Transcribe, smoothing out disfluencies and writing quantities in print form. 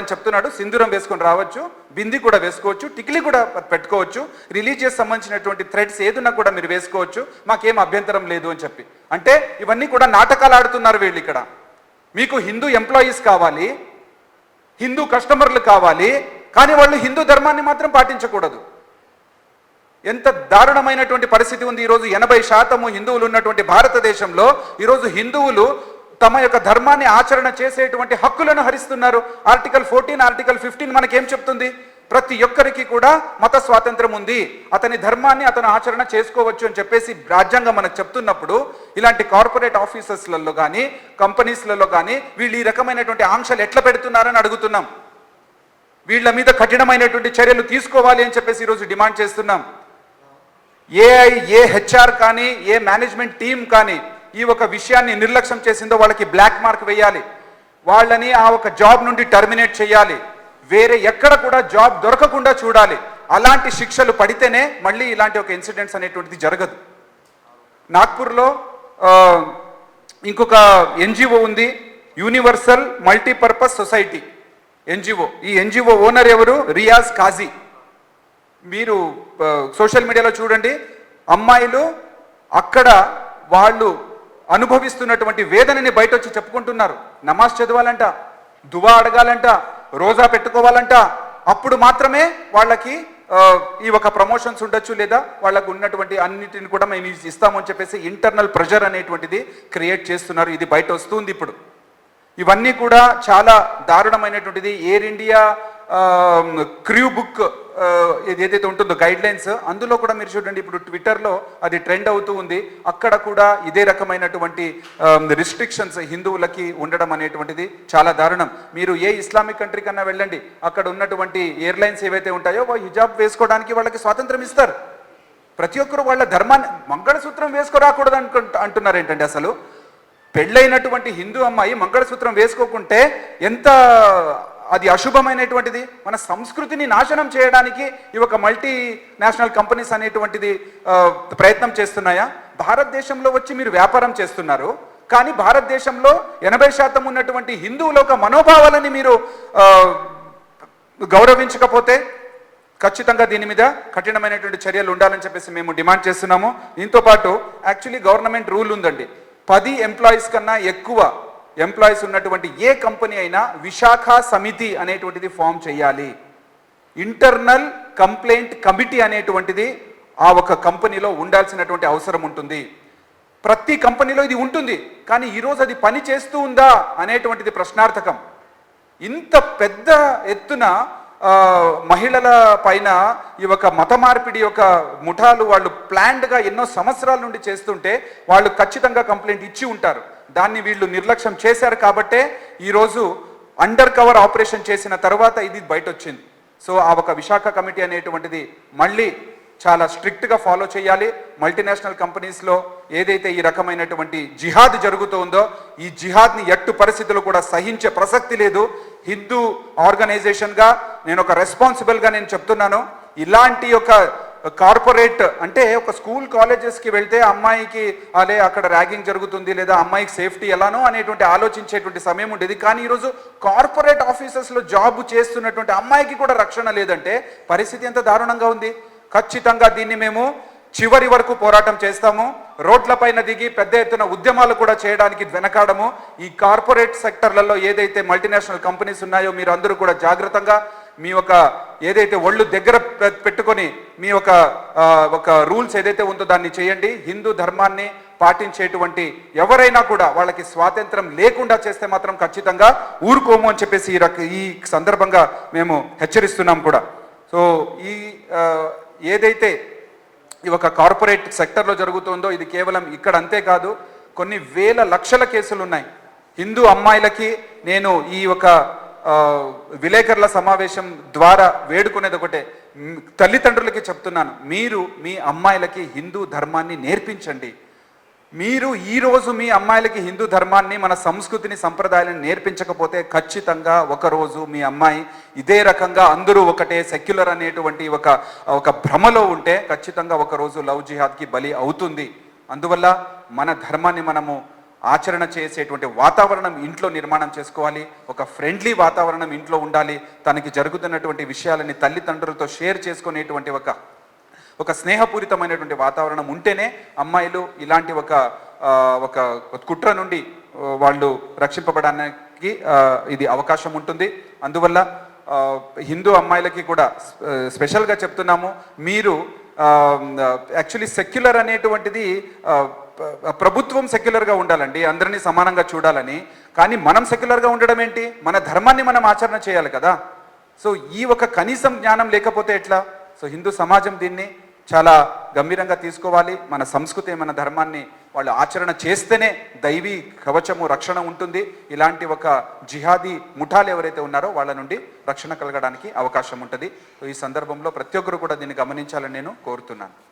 అతను చెప్తున్నాడు సింధూరం వేసుకొని రావచ్చు, బింది కూడా వేసుకోవచ్చు, టిక్లీ కూడా పెట్టుకోవచ్చు, రిలీజియస్ సంబంధించినటువంటి థ్రెడ్స్ ఏదున్నా కూడా మీరు వేసుకోవచ్చు, మాకేం అభ్యంతరం లేదు అని చెప్పి. అంటే ఇవన్నీ కూడా నాటకాలు ఆడుతున్నారు వీళ్ళు ఇక్కడ. మీకు హిందూ ఎంప్లాయీస్ కావాలి, హిందూ కస్టమర్లు కావాలి, కానీ వాళ్ళు హిందూ ధర్మాన్ని మాత్రం పాటించకూడదు. ఎంత దారుణమైనటువంటి పరిస్థితి ఉంది ఈరోజు. 80% హిందువులు ఉన్నటువంటి భారతదేశంలో ఈరోజు హిందువులు తమ యొక్క ధర్మాన్ని ఆచరణ చేసేటువంటి హక్కులను హరిస్తున్నారు. ఆర్టికల్ 14, ఆర్టికల్ 15 మనకేం చెప్తుంది? ప్రతి ఒక్కరికి కూడా మత స్వాతంత్రం ఉంది, అతని ధర్మాన్ని అతను ఆచరణ చేసుకోవచ్చు అని చెప్పేసి రాజ్యాంగం మనకు చెప్తున్నప్పుడు ఇలాంటి కార్పొరేట్ ఆఫీసెస్లలో కానీ కంపెనీస్లలో కానీ వీళ్ళు ఈ రకమైనటువంటి ఆంక్షలు ఎట్లా పెడుతున్నారని అడుగుతున్నాం. వీళ్ళ మీద కఠినమైనటువంటి చర్యలు తీసుకోవాలి అని చెప్పేసి ఈరోజు డిమాండ్ చేస్తున్నాం. ఏ హెచ్ఆర్ కానీ ఏ మేనేజ్మెంట్ టీం కానీ ఈ ఒక విషయాన్ని నిర్లక్ష్యం చేసిందో వాళ్ళకి బ్లాక్ మార్క్ వేయాలి, వాళ్ళని ఆ ఒక జాబ్ నుండి టర్మినేట్ చేయాలి, వేరే ఎక్కడ కూడా జాబ్ దొరకకుండా చూడాలి. అలాంటి శిక్షలు పడితేనే మళ్ళీ ఇలాంటి ఒక ఇన్సిడెంట్స్ అనేటువంటిది జరగదు. నాగ్పూర్లో ఇంకొక ఎన్జిఓ ఉంది, యూనివర్సల్ మల్టీపర్పస్ సొసైటీ ఎన్జిఓ. ఈ ఎన్జిఓ ఓనర్ ఎవరు? రియాజ్ కాజీ. మీరు సోషల్ మీడియాలో చూడండి, అమ్మాయిలు అక్కడ వాళ్ళు అనుభవిస్తున్నటువంటి వేదనని బయట వచ్చి చెప్పుకుంటున్నారు. నమాజ్ చదవాలంట, దువా అడగాలంట, రోజా పెట్టుకోవాలంట, అప్పుడు మాత్రమే వాళ్ళకి ఈ ఒక ప్రమోషన్స్ ఉండొచ్చు, లేదా వాళ్ళకు ఉన్నటువంటి అన్నిటిని కూడా మేము ఇస్తామని చెప్పేసి ఇంటర్నల్ ప్రెషర్ అనేటువంటిది క్రియేట్ చేస్తున్నారు. ఇది బయట వస్తుంది ఇప్పుడు. ఇవన్నీ కూడా చాలా దారుణమైనటువంటిది. ఎయిర్ ఇండియా క్రూ బుక్ ఏదైతే ఉంటుందో గైడ్ లైన్స్, అందులో కూడా మీరు చూడండి, ఇప్పుడు ట్విట్టర్లో అది ట్రెండ్ అవుతూ ఉంది. అక్కడ కూడా ఇదే రకమైనటువంటి రిస్ట్రిక్షన్స్ హిందువులకి ఉండడం అనేటువంటిది చాలా దారుణం. మీరు ఏ ఇస్లామిక్ కంట్రీ కన్నా వెళ్ళండి, అక్కడ ఉన్నటువంటి ఎయిర్లైన్స్ ఏవైతే ఉంటాయో హిజాబ్ వేసుకోవడానికి వాళ్ళకి స్వాతంత్రం ఇస్తారు. ప్రతి ఒక్కరు వాళ్ళ ధర్మాన్ని, మంగళసూత్రం వేసుకోరాకూడదు అంటున్నారు ఏంటంటే అసలు. పెళ్ళైనటువంటి హిందూ అమ్మాయి మంగళసూత్రం వేసుకోకుంటే ఎంత అది అశుభమైనటువంటిది. మన సంస్కృతిని నాశనం చేయడానికి ఈ ఒక మల్టీనేషనల్ కంపెనీస్ అనేటువంటిది ప్రయత్నం చేస్తున్నాయా? భారతదేశంలో వచ్చి మీరు వ్యాపారం చేస్తున్నారు, కానీ భారతదేశంలో 80% ఉన్నటువంటి హిందువుల ఒక మనోభావాలని మీరు గౌరవించకపోతే ఖచ్చితంగా దీని మీద కఠినమైనటువంటి చర్యలు ఉండాలని చెప్పేసి మేము డిమాండ్ చేస్తున్నాము. దీంతో పాటు యాక్చువల్లీ గవర్నమెంట్ రూల్ ఉందండి, 10 ఎంప్లాయీస్ కన్నా ఎక్కువ ఎంప్లాయీస్ ఉన్నటువంటి ఏ కంపెనీ అయినా విశాఖ సమితి అనేటువంటిది ఫామ్ చేయాలి. ఇంటర్నల్ కంప్లైంట్ కమిటీ అనేటువంటిది ఆ ఒక కంపెనీలో ఉండాల్సినటువంటి అవసరం ఉంటుంది. ప్రతి కంపెనీలో ఇది ఉంటుంది, కానీ ఈరోజు అది పని చేస్తూ ఉందా అనేటువంటిది ప్రశ్నార్థకం. ఇంత పెద్ద ఎత్తున మహిళల పైన ఈ ఒక మత మార్పిడి యొక్క ముఠాలు వాళ్ళు ప్లాన్డ్గా ఎన్నో సంవత్సరాల నుండి చేస్తుంటే వాళ్ళు ఖచ్చితంగా కంప్లైంట్ ఇచ్చి ఉంటారు. దాన్ని వీళ్ళు నిర్లక్ష్యం చేశారు కాబట్టే ఈరోజు అండర్ కవర్ ఆపరేషన్ చేసిన తర్వాత ఇది బయట వచ్చింది. సో ఆ ఒక విశాఖ కమిటీ అనేటువంటిది మళ్ళీ చాలా స్ట్రిక్ట్గా ఫాలో చేయాలి. మల్టీనేషనల్ కంపెనీస్లో ఏదైతే ఈ రకమైనటువంటి జిహాద్ జరుగుతుందో ఈ జిహాద్ని ఎట్టు పరిస్థితుల్లో కూడా సహించే ప్రసక్తి లేదు. హిందూ ఆర్గనైజేషన్గా నేను ఒక రెస్పాన్సిబుల్గా నేను చెప్తున్నాను, ఇలాంటి ఒక కార్పొరేట్ అంటే ఒక స్కూల్ కాలేజెస్కి వెళ్తే అమ్మాయికి అదే అక్కడ ర్యాగింగ్ జరుగుతుంది లేదా అమ్మాయికి సేఫ్టీ ఎలానో అనేటువంటి ఆలోచించేటువంటి సమయం ఉండేది. కానీ ఈరోజు కార్పొరేట్ ఆఫీసెస్లో జాబ్ చేస్తున్నటువంటి అమ్మాయికి కూడా రక్షణ లేదంటే పరిస్థితి ఎంత దారుణంగా ఉంది. ఖచ్చితంగా దీన్ని మేము చివరి వరకు పోరాటం చేస్తాము. రోడ్లపైన దిగి పెద్ద ఎత్తున ఉద్యమాలు కూడా చేయడానికి వెనకాడము. ఈ కార్పొరేట్ సెక్టర్లలో ఏదైతే మల్టీనేషనల్ కంపెనీస్ ఉన్నాయో మీరు అందరూ కూడా జాగ్రత్తగా మీ ఒక ఏదైతే ఒళ్ళు దగ్గర పెట్టుకొని మీ ఒక రూల్స్ ఏదైతే ఉందో దాన్ని చేయండి. హిందూ ధర్మాన్ని పాటించేటువంటి ఎవరైనా కూడా వాళ్ళకి స్వాతంత్రం లేకుండా చేస్తే మాత్రం ఖచ్చితంగా ఊరుకోము అని చెప్పేసి ఈ సందర్భంగా మేము హెచ్చరిస్తున్నాం కూడా. సో ఈ ఏదైతే ఈ ఒక కార్పొరేట్ సెక్టర్లో జరుగుతుందో ఇది కేవలం ఇక్కడ అంతేకాదు, కొన్ని వేల లక్షల కేసులు ఉన్నాయి. హిందూ అమ్మాయిలకి నేను ఈ ఒక విలేకరుల సమావేశం ద్వారా వేడుకునేది ఒకటే, తల్లిదండ్రులకి చెప్తున్నాను, మీరు మీ అమ్మాయిలకి హిందూ ధర్మాన్ని నేర్పించండి. మీరు ఈరోజు మీ అమ్మాయిలకి హిందూ ధర్మాన్ని మన సంస్కృతిని సంప్రదాయాలను నేర్పించకపోతే ఖచ్చితంగా ఒకరోజు మీ అమ్మాయి ఇదే రకంగా అందరూ ఒకటే సెక్యులర్ అనేటువంటి ఒక భ్రమలో ఉంటే ఖచ్చితంగా ఒకరోజు లవ్ జిహాద్కి బలి అవుతుంది. అందువల్ల మన ధర్మాన్ని మనము ఆచరణ చేసేటువంటి వాతావరణం ఇంట్లో నిర్మాణం చేసుకోవాలి. ఒక ఫ్రెండ్లీ వాతావరణం ఇంట్లో ఉండాలి. తనకి జరుగుతున్నటువంటి విషయాలని తల్లిదండ్రులతో షేర్ చేసుకునేటువంటి ఒక స్నేహపూరితమైనటువంటి వాతావరణం ఉంటేనే అమ్మాయిలు ఇలాంటి ఒక కుట్ర నుండి వాళ్ళు రక్షింపబడడానికి ఇది అవకాశం ఉంటుంది. అందువల్ల హిందూ అమ్మాయిలకి కూడా స్పెషల్గా చెప్తున్నాము, మీరు యాక్చువల్లీ సెక్యులర్ అనేటువంటిది ప్రభుత్వం సెక్యులర్గా ఉండాలండి, అందరినీ సమానంగా చూడాలని. కానీ మనం సెక్యులర్గా ఉండడం ఏంటి? మన ధర్మాన్ని మనం ఆచరణ చేయాలి కదా. సో ఈ ఒక కనీసం జ్ఞానం లేకపోతే ఎట్లా? సో హిందూ సమాజం దీన్ని చాలా గంభీరంగా తీసుకోవాలి. మన సంస్కృతి, మన ధర్మాన్ని వాళ్ళు ఆచరణ చేస్తేనే దైవీ కవచము, రక్షణ ఉంటుంది. ఇలాంటి ఒక జిహాదీ ముఠాలు ఎవరైతే ఉన్నారో వాళ్ళ నుండి రక్షణ కలగడానికి అవకాశం ఉంటుంది. ఈ సందర్భంలో ప్రతి ఒక్కరు కూడా దీన్ని గమనించాలని నేను కోరుతున్నాను.